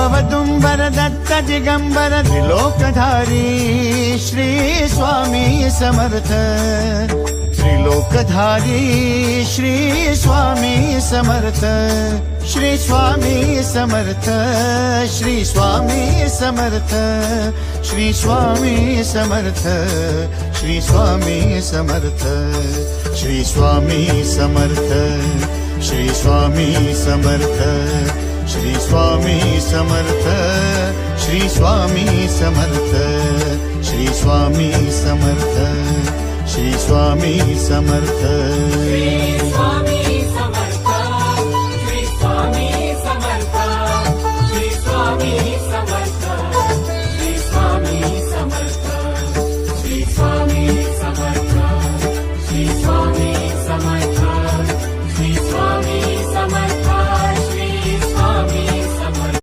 Audumbar Datta Digambar त्रिलोकधारी Shri Swami Samarth त्रिलोकधारी Shri Swami Samarth Shri Swami Samarth Shri Swami Samarth Shri Swami Samarth Shri Swami Samarth Shri Swami Samarth Shri Swami Samarth Shri Swami Samarth Shri Swami Samarth Shri Swami Samarth Shri Swami Samarth Shri Swami